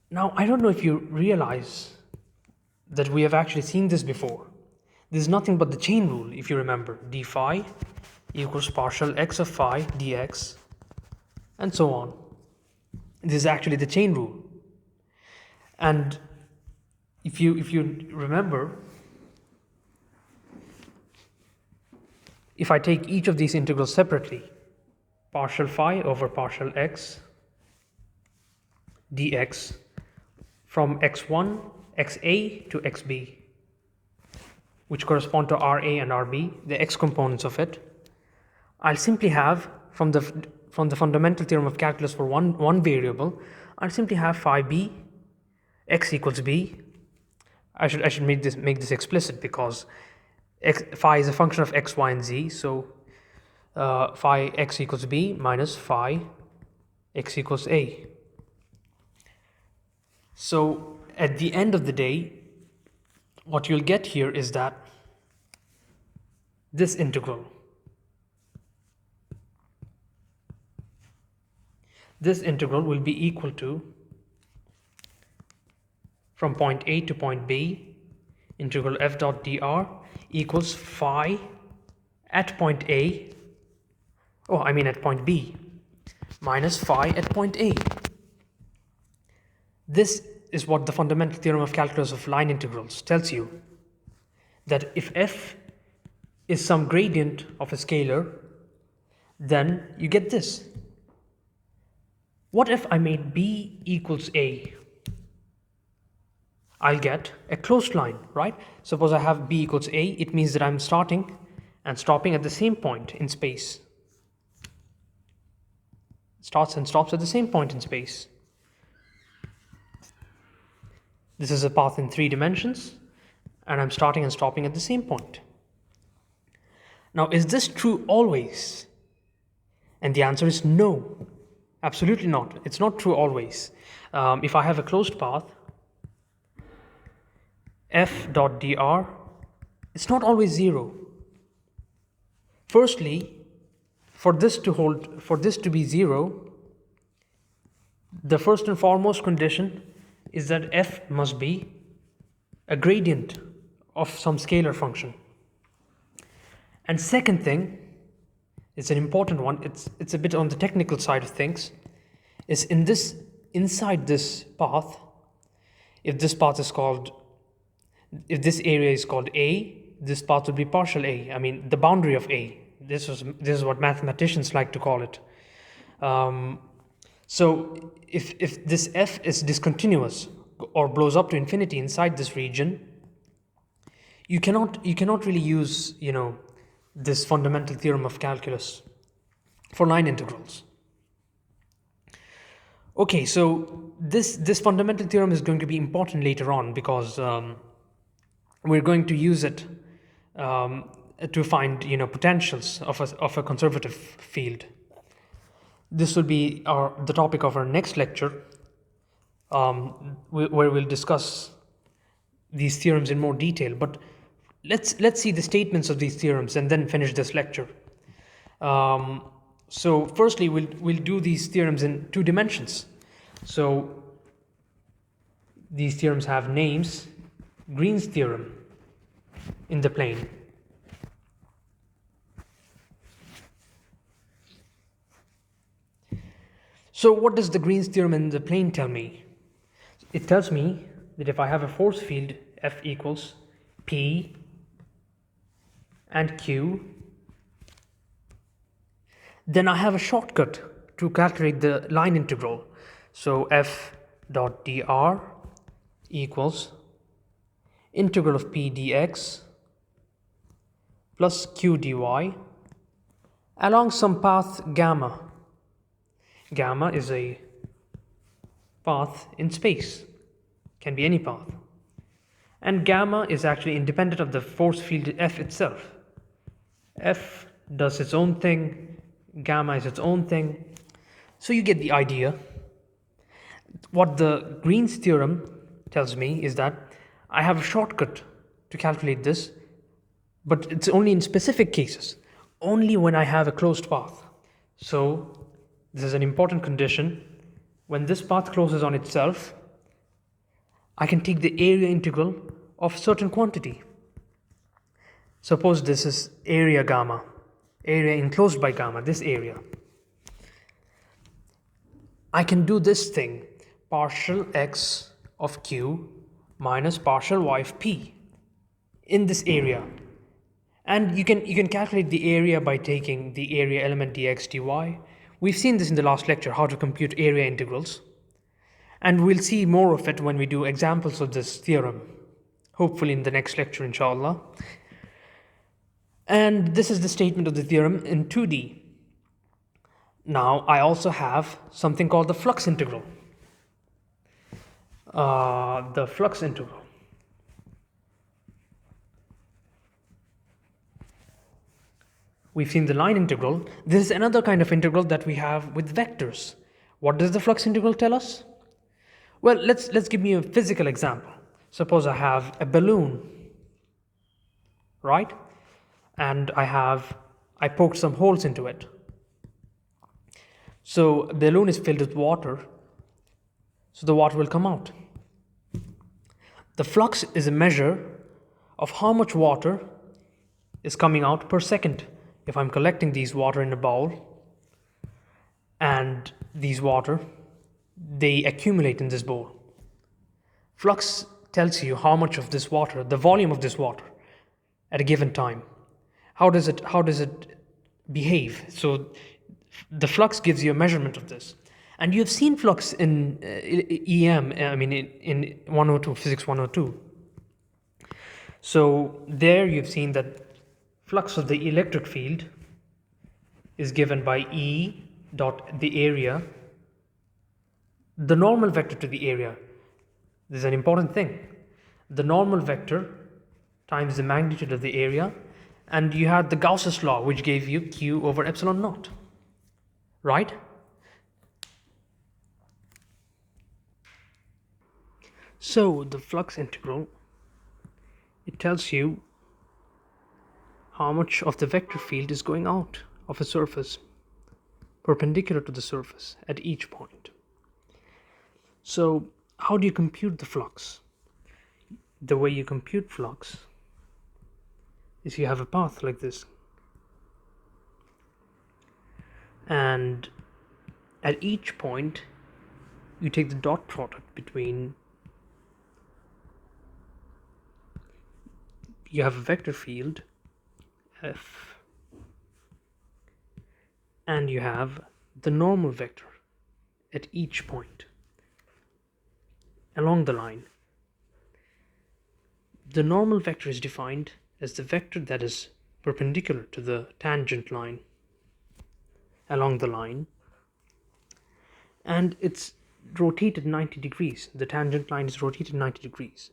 Now, I don't know if you realize that we have actually seen this before. This is nothing but the chain rule, if you remember. d phi equals partial x of phi dx, and so on. This is actually the chain rule. And if you remember, if I take each of these integrals separately, partial phi over partial x dx from x1, xa to xb, which correspond to Ra and Rb, the x components of it, I'll simply have from the fundamental theorem of calculus for one variable, I'll simply have phi b, x equals b. I should make this explicit because phi is a function of x, y, and z. So phi x equals b minus phi x equals a. So at the end of the day, what you'll get here is that this integral, will be equal to, from point A to point B, integral f dot dr equals phi at point A at point B, minus phi at point A. This is what the fundamental theorem of calculus of line integrals tells you, that if f is some gradient of a scalar, then you get this. What if I made B equals A? I'll get a closed line, right? Suppose I have B equals A, it means that I'm starting and stopping at the same point in space. Starts and stops at the same point in space. This is a path in 3 dimensions, and I'm starting and stopping at the same point. Now, is this true always? And the answer is no, absolutely not. It's not true always. If I have a closed path, f dot dr, it's not always 0. Firstly, for this to be 0, the first and foremost condition is that f must be a gradient of some scalar function. And second thing, it's an important one, it's a bit on the technical side of things, is inside this path, if this area is called A, this path would be partial A, the boundary of A. This is what mathematicians like to call it. So if this f is discontinuous or blows up to infinity inside this region, you cannot really use this fundamental theorem of calculus for line integrals. Okay, so this fundamental theorem is going to be important later on, because we're going to use it to find potentials of a conservative field. This will be the topic of our next lecture, where we'll discuss these theorems in more detail. But let's see the statements of these theorems and then finish this lecture. So firstly, we'll do these theorems in 2 dimensions. So these theorems have names. Green's theorem in the plane. So what does the Green's theorem in the plane tell me? It tells me that if I have a force field F equals P and Q, then I have a shortcut to calculate the line integral. So F dot dr equals integral of P dx plus Q dy along some path gamma. Gamma is a path in space, can be any path. And gamma is actually independent of the force field F itself. F does its own thing, gamma is its own thing. So you get the idea. What the Green's theorem tells me is that I have a shortcut to calculate this, but it's only in specific cases, only when I have a closed path. So this is an important condition. When this path closes on itself, I can take the area integral of certain quantity. Suppose this is area gamma, area enclosed by gamma, this area. I can do this thing, partial x of q minus partial y of p in this area. And you can calculate the area by taking the area element dx dy. We've seen this in the last lecture, how to compute area integrals. And we'll see more of it when we do examples of this theorem, hopefully in the next lecture, inshallah. And this is the statement of the theorem in 2D. Now, I also have something called the flux integral. The flux integral. We've seen the line integral. This is another kind of integral that we have with vectors. What does the flux integral tell us? Well, let's give me a physical example. Suppose I have a balloon, right? And I poked some holes into it. So a balloon is filled with water, so the water will come out. The flux is a measure of how much water is coming out per second. If I'm collecting these water in a bowl, and these water, they accumulate in this bowl. Flux tells you how much of this water, the volume of this water at a given time. How does it behave? So the flux gives you a measurement of this. And you've seen flux in in 102, physics 102. So there you've seen that flux of the electric field is given by E dot the area, the normal vector to the area. This is an important thing. The normal vector times the magnitude of the area, and you had the Gauss's law, which gave you Q over epsilon naught, right? So the flux integral, it tells you how much of the vector field is going out of a surface perpendicular to the surface at each point. So how do you compute the flux? The way you compute flux is you have a path like this, and at each point you take the dot product between, you have a vector field F, and you have the normal vector at each point along the line. The normal vector is defined as the vector that is perpendicular to the tangent line along the line, and it's rotated 90 degrees. The tangent line is rotated 90 degrees.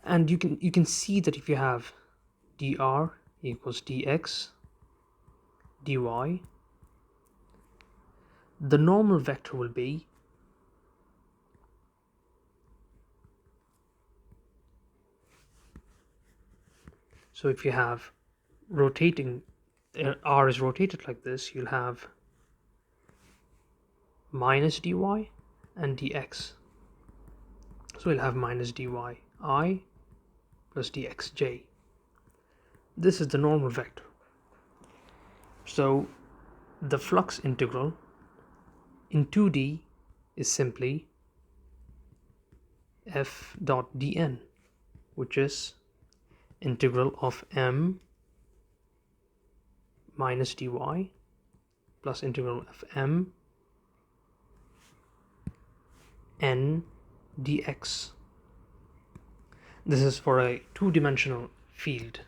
And you can see that if you have dr equals dx dy, the normal vector will be so if you have rotating, r is rotated like this, you'll have minus dy and dx. So you'll have minus dy I plus dxj. This is the normal vector. So the flux integral in 2D is simply f dot dn, which is integral of m minus dy plus integral of m n dx. This is for a two-dimensional field.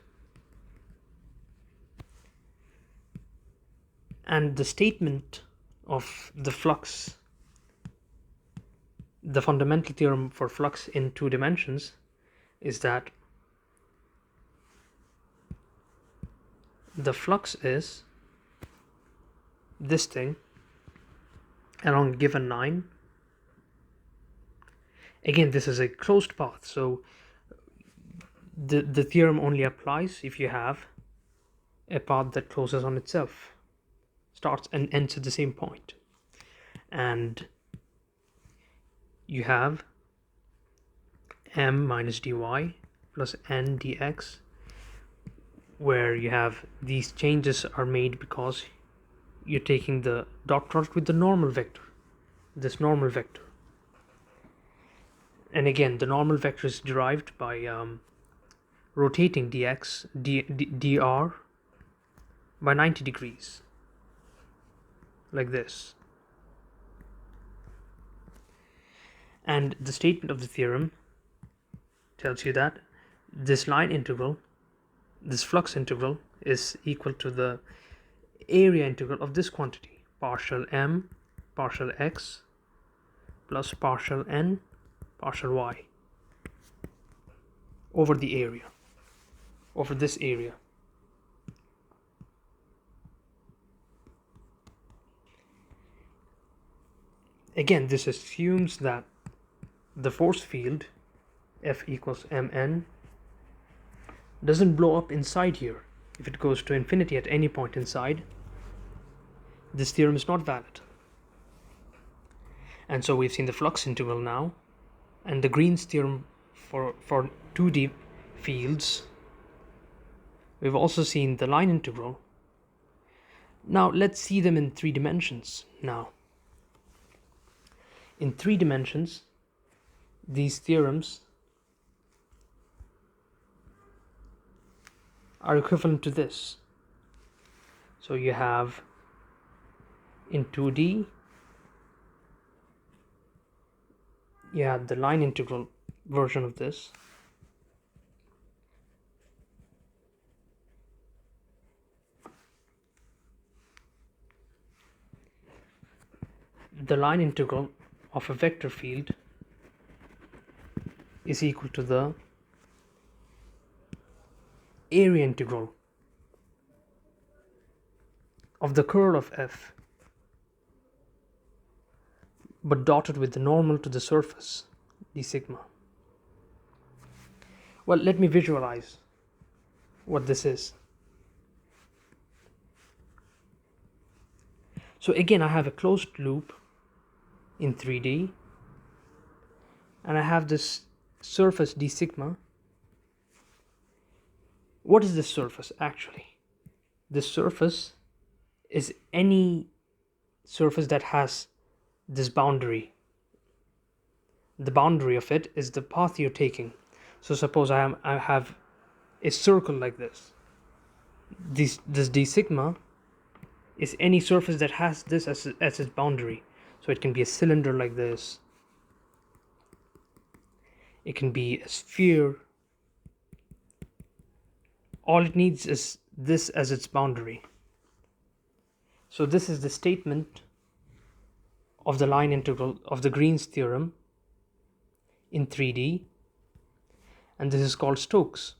And the statement of the flux, the fundamental theorem for flux in 2 dimensions, is that the flux is this thing along a given line. Again, this is a closed path, so the theorem only applies if you have a path that closes on itself, starts and ends at the same point. And you have m minus dy plus n dx, where you have these changes are made because you're taking the dot product with the normal vector, this normal vector. And again, the normal vector is derived by rotating dr by 90 degrees, like this. And the statement of the theorem tells you that this line integral, this flux integral, is equal to the area integral of this quantity, partial m partial x plus partial n partial y, over the area, over this area. Again, this assumes that the force field F equals mn doesn't blow up inside here. If it goes to infinity at any point inside, this theorem is not valid. And so we've seen the flux integral now, and the Green's theorem for 2D fields. We've also seen the line integral, Now let's see them in 3 dimensions now. In 3 dimensions, these theorems are equivalent to this. So you have in 2D, you have the line integral version of this. The line integral of a vector field is equal to the area integral of the curl of f, but dotted with the normal to the surface, d sigma. Well, let me visualize what this is. So again, I have a closed loop in 3D, and I have this surface d sigma. What is this surface actually? This surface is any surface that has this boundary. The boundary of it is the path you're taking. So suppose I have a circle like this. This d sigma is any surface that has this as its boundary. So it can be a cylinder like this. It can be a sphere. All it needs is this as its boundary. So this is the statement of the line integral of the Green's theorem in 3D, and this is called Stokes.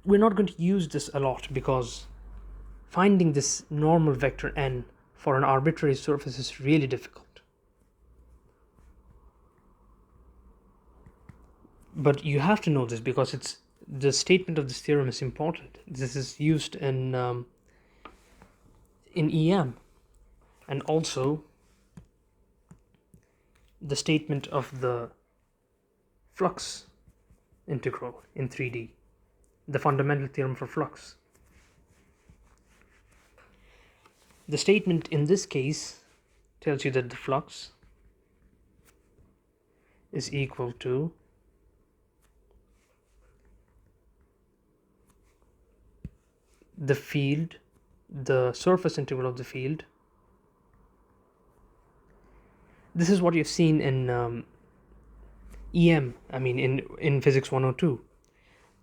We're not going to use this a lot because finding this normal vector n for an arbitrary surface is really difficult. But you have to know this because it's the statement of this theorem is important. This is used in EM, and also the statement of the flux integral in 3D, the fundamental theorem for flux. The statement in this case tells you that the flux is equal to the field, the surface integral of the field. This is what you've seen in EM, in Physics 102.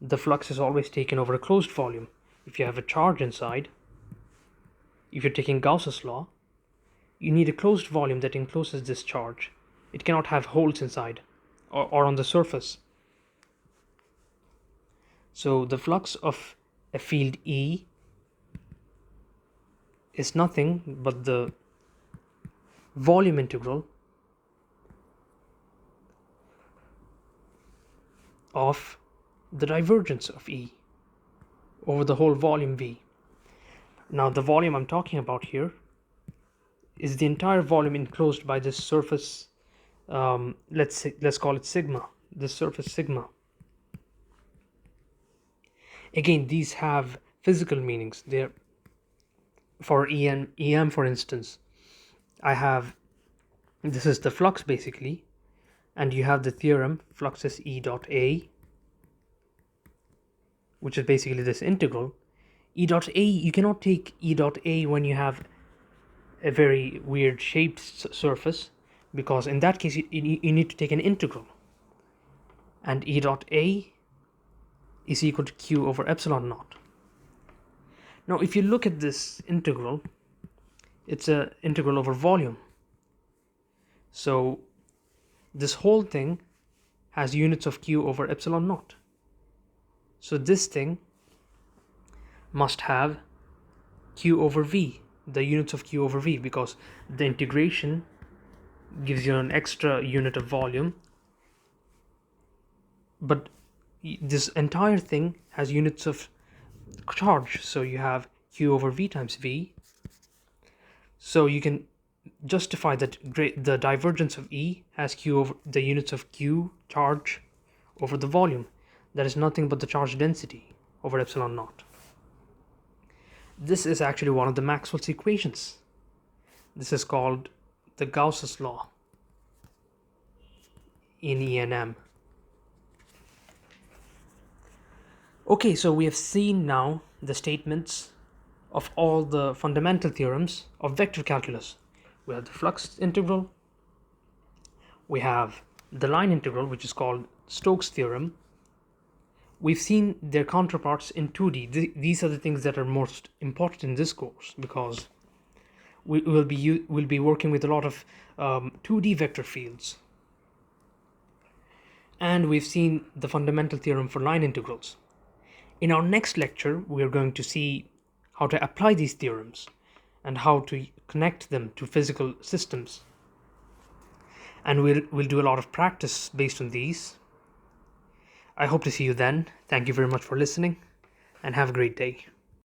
The flux is always taken over a closed volume. If you have a charge inside, if you're taking Gauss's law, you need a closed volume that encloses this charge. It cannot have holes inside or on the surface. So the flux of a field E is nothing but the volume integral of the divergence of E over the whole volume V. Now the volume I'm talking about here is the entire volume enclosed by this surface, let's call it sigma, this surface sigma. Again, these have physical meanings. They're for EM, for instance, this is the flux basically, and you have the theorem flux is E dot A, which is basically this integral. E dot A, you cannot take E dot A when you have a very weird shaped surface, because in that case you need to take an integral, and E dot A is equal to Q over epsilon naught. Now if you look at this integral, it's an integral over volume. So this whole thing has units of Q over epsilon naught. So this thing must have Q over V, the units of Q over V, because the integration gives you an extra unit of volume. But this entire thing has units of charge, so you have Q over V times V. So you can justify that the divergence of E has Q over the units of Q charge over the volume. That is nothing but the charge density over epsilon naught. This is actually one of the Maxwell's equations. This is called the Gauss's law in E&M. Okay, so we have seen now the statements of all the fundamental theorems of vector calculus. We have the flux integral, we have the line integral, which is called Stokes' theorem. We've seen their counterparts in 2D. These are the things that are most important in this course, because we'll be working with a lot of 2D vector fields. And we've seen the fundamental theorem for line integrals. In our next lecture, we are going to see how to apply these theorems and how to connect them to physical systems. And we'll do a lot of practice based on these. I hope to see you then. Thank you very much for listening, and have a great day.